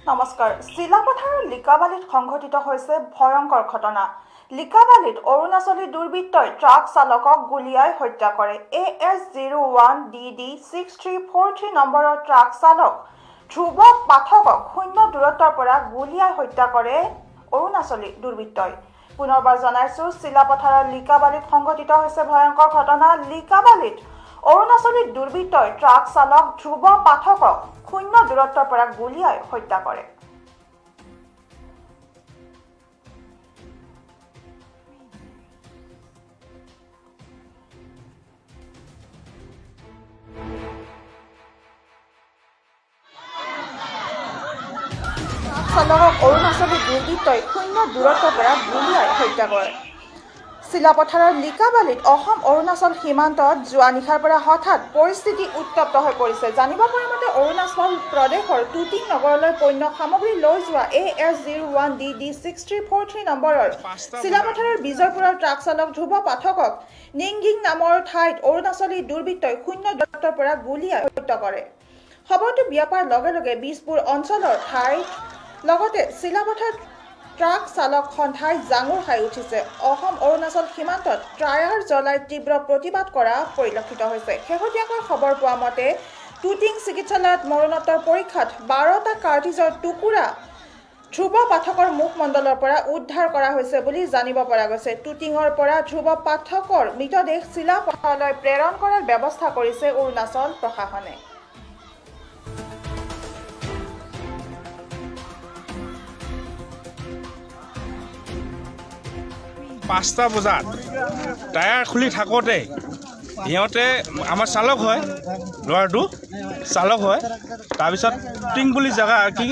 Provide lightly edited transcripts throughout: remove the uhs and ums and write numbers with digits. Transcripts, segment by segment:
নমস্কাৰ। চিলাপথাৰৰ লিকাবালিত সংঘটিত হৈছে ভয়ংকৰ ঘটনা। লিকাবালিত অৰুণাচলী দুৰ্বৃত্তই ট্ৰাক চালকক গুলীয়াই হত্যা কৰে। AS01DD 6343 নম্বৰৰ ট্ৰাক চালক ধ্ৰুৱ পাঠকক শূন্য দূৰত্বৰ পৰা গুলীয়াই হত্যা কৰে অৰুণাচলী দুৰ্বৃত্তই। পুনৰবাৰ জনাইছো, চিলাপথাৰৰ লিকাবালিত সংঘটিত হৈছে ভয়ংকৰ ঘটনা। লিকাবালিত অৰুণাচলী দুৰ্বৃত্তই ট্ৰাক চালক ধ্ৰুৱ পাঠকক শূন্য দূৰত্বৰ পৰা গুলীয়াই হত্যা কৰে। চালকক অৰুণাচলী দুৰ্বৃত্তই শূন্য দূৰত্বৰ পৰা গুলীয়াই হত্যা কৰে। চিলাপথাৰৰ লিকাবালিত অসম অৰুণাচল সীমান্তত যোৱা নিশাৰ পৰা হঠাৎ পৰিস্থিতি উত্তপ্ত হৈ পৰিছে। জানিব পৰা মতে অৰুণাচল প্ৰদেশৰ টুটিং নগৰলৈ পণ্য সামগ্ৰী লৈ যোৱা AS01DD 6343 নম্বৰৰ চিলাপথাৰৰ বিজয়পুৰৰ ট্ৰাক চালক ধ্ৰুৱ পাঠকক নিংগিং নামৰ ঠাইত অৰুণাচলী দুৰ্বৃত্তই শূন্য দূৰত্বৰ পৰা গুলীয়াই হত্যা কৰে। খবৰটো বিয়পাৰ লগে লগে বিজপুৰ অঞ্চলৰ ঠাইত লগতে চিলাপথাৰ ট্ৰাক চালক সন্থাই জাঙুৰ খাই উঠিছে। অসম অৰুণাচল সীমান্তত টায়াৰ জ্বলাই তীব্ৰ প্ৰতিবাদ কৰা পৰিলক্ষিত হৈছে। শেহতীয়াকৈ খবৰ পোৱা মতে টুটিং চিকিৎসালয়ত মৰণোত্তৰ পৰীক্ষাত 12টা কাৰ্টিজৰ টুকুৰা ধ্ৰুৱ পাঠকৰ মুখমণ্ডলৰ পৰা উদ্ধাৰ কৰা হৈছে বুলি জানিব পৰা গৈছে। টুটিঙৰ পৰা ধ্ৰুৱ পাঠকৰ মৃতদেহ চিলাপথাৰলৈ প্ৰেৰণ কৰাৰ ব্যৱস্থা কৰিছে অৰুণাচল প্ৰশাসনে। 5টা বজাত টায়াৰ খুলি থাকোঁতে সিহঁতে আমাৰ চালক হয়, ল'ৰাটো চালক হয়। তাৰপিছত টিং বুলি জেগা কি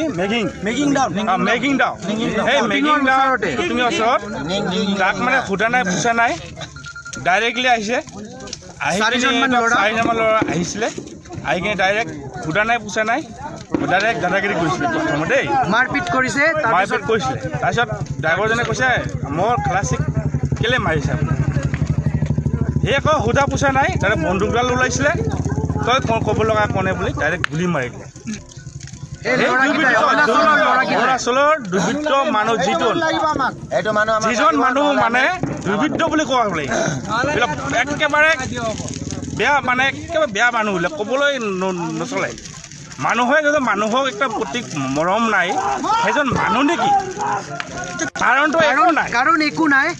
মেগিং ডাউন সেই মেগিং ডাউনতে টুটিঙৰ ওচৰত তাক মানে সোধা নাই পোছা নাই, ডাইৰেক্টলি আহিছে। আহি 4জনমান ল'ৰা আহিছিলে, আহি কিনে ডাইৰেক্ট সোধা নাই পোছা নাই, ডাইৰেক্ট দাদাগিৰি কৰিছিলে। প্ৰথমতে দেই মাৰপিট কৰিছিলে। তাৰপিছত ড্ৰাইভাৰজনে কৈছে মোৰ ক্লাছিক কেলে মাৰিছে আপুনি? সেই আকৌ সোধা পোছা নাই, তাতে বন্দুকডাল ওলাইছিলে, তই ক'ব লগা কোনে বুলি ডাইৰেক্ট গুলি মাৰি দিলে। অৰুণাচলৰ দুৰ্বৃত্ত মানুহ যিজন মানুহ মানে দুৰ্বৃত্ত বুলি কোৱা লাগিব, একেবাৰে বেয়া, মানে একেবাৰে বেয়া মানুহ বোলে ক'বলৈ নচলে। মানুহে যদি মানুহক একটা প্ৰতি মৰম নাই, সেইজন মানুহ নেকি? কাৰণটো একো নাই।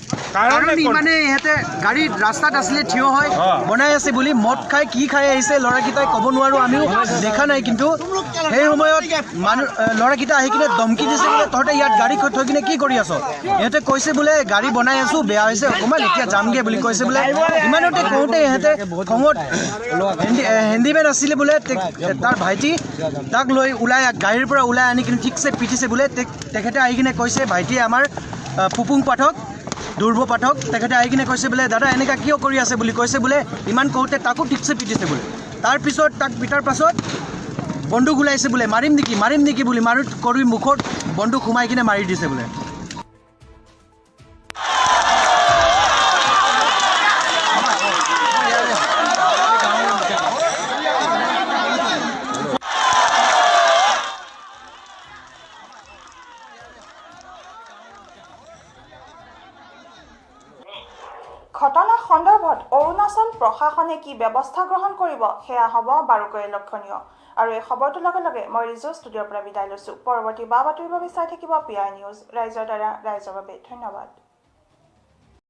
মানে ইহঁতে গাড়ীত ৰাস্তাত আছিলে, থিয় হয় বনাই আছে বুলি মদ খাই কি খাই আহিছে ল'ৰাকেইটাই ক'ব নোৱাৰোঁ, আমিও দেখা নাই। কিন্তু সেই সময়ত মানুহ ল'ৰাকেইটা আহি কিনে ধমকি দিছে বোলে তহঁতে ইয়াত গাড়ী থৈ কিনে কি কৰি আছ? ইহঁতে কৈছে বোলে গাড়ী বনাই আছোঁ, বেয়া হৈছে অকণমান, এতিয়া যামগৈ বুলি কৈছে বোলে। ইমানতে কওঁতে ইহঁতে খঙত হেণ্ডিমেন আছিলে বোলে, তাৰ ভাইটি তাক লৈ গাড়ীৰ পৰা ওলাই আনি কিনে ঠিকছে পিটিছে বোলে। তেখেতে আহি কিনে কৈছে, ভাইটিয়ে আমাৰ পুপুং পাঠক ধ্ৰুৱ পাঠক, তেখেতে আহি কিনে কৈছে বোলে দাদা এনেকুৱা কিয় কৰি আছে বুলি কৈছে বোলে। ইমান কওঁতে তাকো ঠিকছে পিটিছে বোলে। তাৰপিছত তাক পিটাৰ পাছত বন্দুক ওলাইছে বোলে, মাৰিম নেকি বুলি কৰি মুখত বন্দুক সোমাই কিনে মাৰি দিছে বোলে। ঘটনা সন্দৰ্ভত অৰুণাচল প্ৰশাসনে কি ব্যৱস্থা গ্ৰহণ কৰিব সেয়া হ'ব বাৰুকৈ লক্ষণীয়। আৰু এই খবৰটোৰ লগে লগে মই ৰিজু ষ্টুডিঅ'ৰ পৰা বিদায় লৈছোঁ। পৰৱৰ্তী বা বাতৰিৰ বাবে চাই থাকিব PI নিউজ, ৰাইজৰ দ্বাৰা ৰাইজৰ বাবে। ধন্যবাদ।